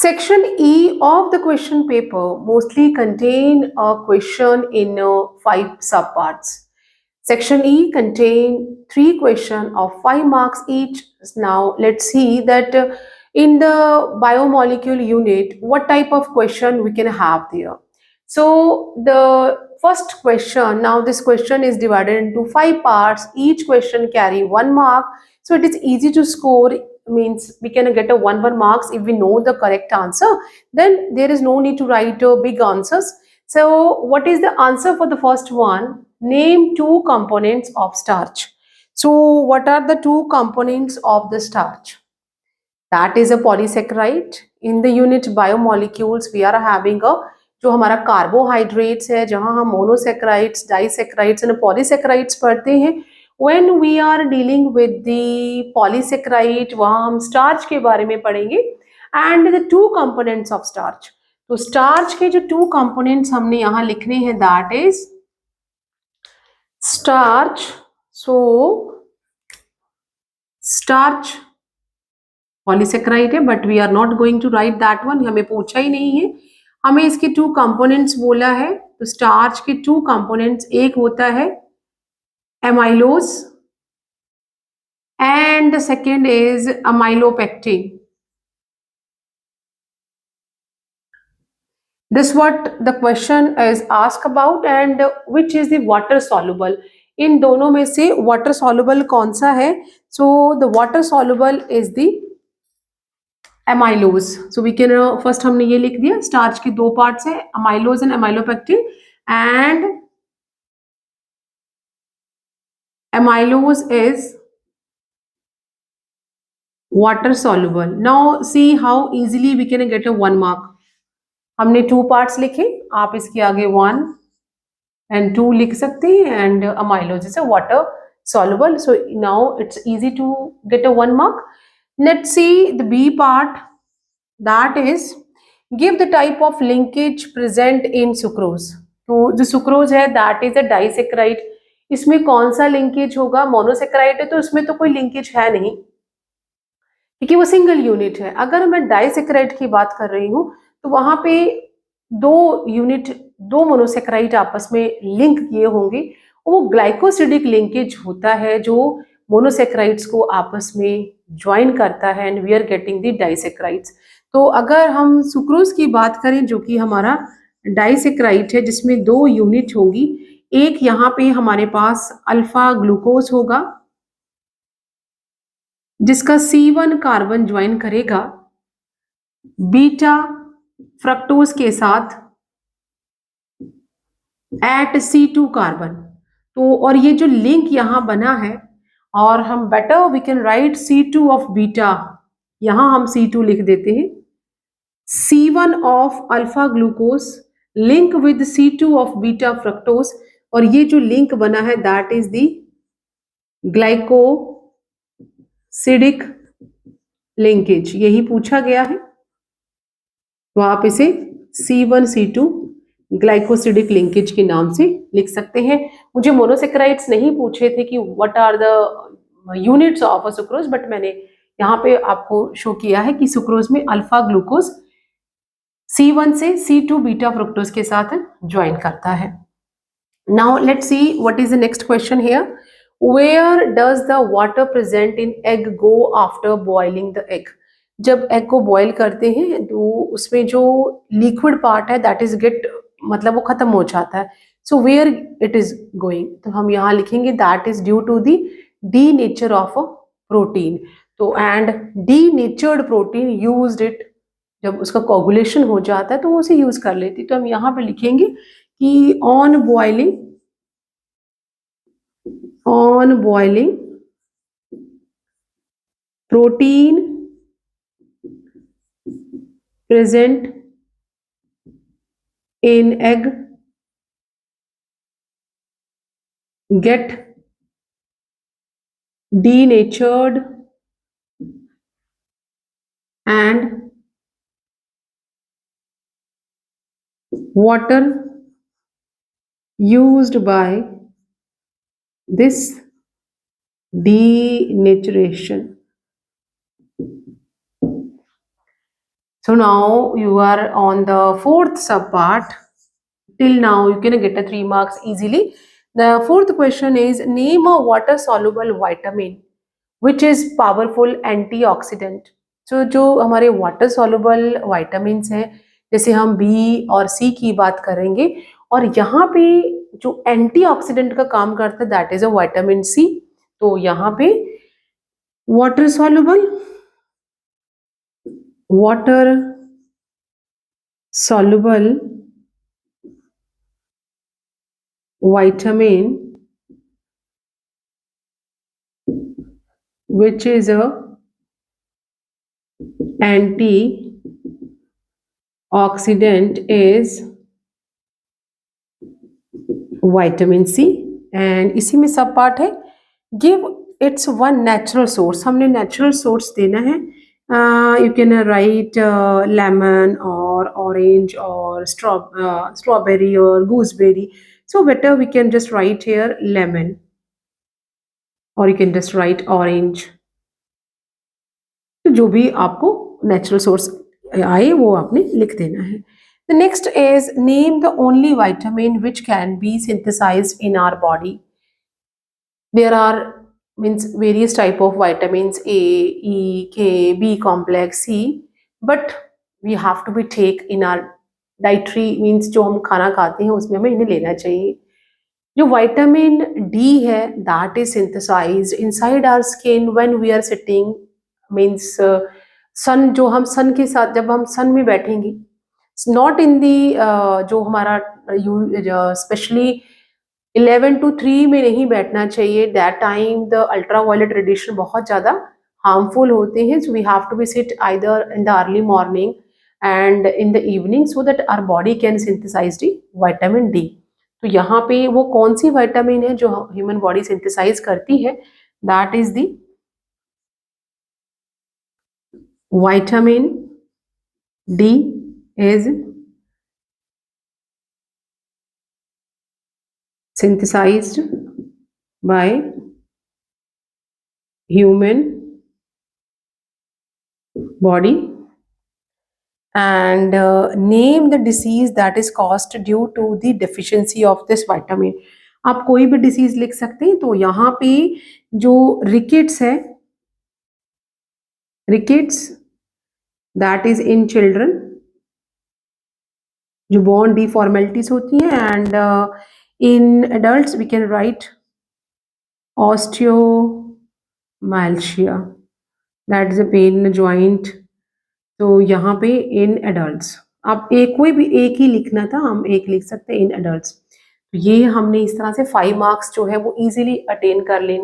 Section E of the question paper mostly contain a question in 5 subparts. Section E contain 3 questions of 5 marks each. Now let's see that in the biomolecule unit, what type of question we can have there. So the first question, now this question is divided into 5 parts. Each question carry 1 mark. So it is easy to score, means we can get a 1 marks if we know the correct answer. Then there is no need to write big answers. So what is the answer for the first one? Name 2 components of starch. So what are the 2 components of the starch? That is a polysaccharide. In the unit biomolecules we are having a जो हमारा carbohydrates है, जहां हम monosaccharides, disaccharides and polysaccharides पढ़ते हैं. When we are dealing with the polysaccharide, वहां हम starch के बारे में पढ़ेंगे. And the 2 components of starch. तो स्टार्च के जो 2 कंपोनेंट्स हमने यहाँ लिखने हैं, that is starch. So starch polysaccharide है, but we are not going to write that one, हमें पूछा ही नहीं है. हमें इसके 2 कंपोनेंट्स बोला है. तो स्टार्च के 2 कंपोनेंट्स, एक होता है amylose and the second is amylopectin. This what the question is asked about, and which is the water soluble. इन दोनों में से water soluble कौन सा है? So the water soluble is the amylose. So we can first हमने ये लिख दिया, स्टार्च के 2 पार्ट्स है, amylose and amylopectin, and amylose is water soluble. Now see how easily we can get a 1 mark. हमने 2 पार्ट्स लिखे, आप इसके आगे 1 and 2 लिख सकते हैं, and amylose is a water soluble. So now it's easy to get a 1 mark. Let's see the B part, that is give the type of linkage present in sucrose. तो जो sucrose है that is a disaccharide. इसमें कौन सा linkage होगा? Monosaccharide है तो इसमें तो कोई लिंकेज है नहीं, क्योंकि वो सिंगल यूनिट है. अगर मैं डाइसेक्राइड की बात कर रही हूँ तो वहां पे 2 मोनोसेक्राइड आपस में लिंक किए होंगे. वो ग्लाइकोसिडिक लिंकेज होता है जो मोनोसेक्राइड्स को आपस में ज्वाइन करता है, and we are getting the disaccharides. तो अगर हम सुक्रोज की बात करें, जो कि हमारा डाइसेक्राइड है, जिसमें 2 यूनिट होगी, एक यहाँ पे हमारे पास अल्फा ग्लूकोज होगा जिसका C1 कार्बन ज्वाइन करेगा बीटा फ्रक्टोज के साथ एट C2 कार्बन. तो और ये जो लिंक यहाँ बना है, और हम better we can write C2 of beta, यहाँ हम C2 लिख देते हैं. C1 of alpha glucose link with C2 of beta fructose, और ये जो लिंक बना है that is the glycosidic linkage. यही पूछा गया है, तो आप इसे C1C2 ग्लाइकोसिडिक लिंकेज के नाम से लिख सकते हैं. मुझे मोनोसेक्राइड्स नहीं पूछे थे कि what are the units of a sucrose, but मैंने यहाँ पे आपको शो किया है कि सुक्रोज में अल्फा ग्लूकोज C1 से C2 बीटा फ्रुक्टोज के साथ ज्वाइन करता है. Now let's see what is the next question here. Where does the water present in egg go after boiling the egg. जब एग को बॉईल करते हैं तो उसमें जो लिक्विड पार्ट है दैट इज गेट, मतलब वो खत्म हो जाता है. So where it is going, तो हम यहाँ लिखेंगे that is due to the denature of a protein. तो and denatured protein used it, जब उसका कोगुलेशन हो जाता है तो वो उसे यूज कर लेती. तो हम यहाँ पे लिखेंगे कि on boiling protein present in egg get denatured and water used by this denaturation. So now you are on the fourth sub part. Till now you can get a 3 marks easily. The fourth question is name a water soluble vitamin which is powerful antioxidant. So जो हमारे water soluble vitamins हैं, जैसे हम B और सी की बात करेंगे, और यहाँ पे जो एंटीऑक्सीडेंट का काम करता है that is a vitamin C. तो यहाँ पे water soluble vitamin which is a antioxidant is vitamin C. And इसी में सब पार्ट है give its one natural source. हमने नेचुरल सोर्स देना है. यू कैन राइट लेमन और ऑरेंज और स्ट्रॉबेरी और gooseberry. So better we can just write here lemon और you can just write orange. जो भी आपको नेचुरल सोर्स आए वो आपने लिख देना है. The next is name the only vitamin which can be synthesized in our body. There are various type of vitamins A, E, K, B complex, C, but we have to be take in our dietary जो हम खाना खाते हैं उसमें हमें इन्हें लेना चाहिए. जो विटामिन डी है that is synthesized inside our skin when we are sitting सन. जो हम सन के साथ जब हम सन में बैठेंगे, नॉट इन दी जो हमारा स्पेशली 11 to 3 में नहीं बैठना चाहिए. That time the ultra violet radiation बहुत ज़्यादा हार्मफुल होते हैं. So we have to be sit either in the early morning and in the evening so that our body can synthesise the vitamin D. तो यहाँ पे वो कौन C vitamin है जो ह्यूमन बॉडी सिंथेसाइज करती है, that is the vitamin D is synthesized by human body. And name the disease that is caused due to the deficiency of this vitamin. आप कोई भी डिसीज लिख सकते हैं. तो यहाँ पे जो रिकेट्स है, rickets that is in children, जो बोन डिफॉर्मेलिटीज होती हैं. And in adults we can write osteomalacia that is a pain in joint. तो यहाँ पे इन एडल्ट्स आप एक कोई भी एक ही लिखना था, हम एक लिख सकते हैं इन एडल्ट्स. तो ये हमने इस तरह से 5 मार्क्स जो है वो इजीली अटेन कर लेने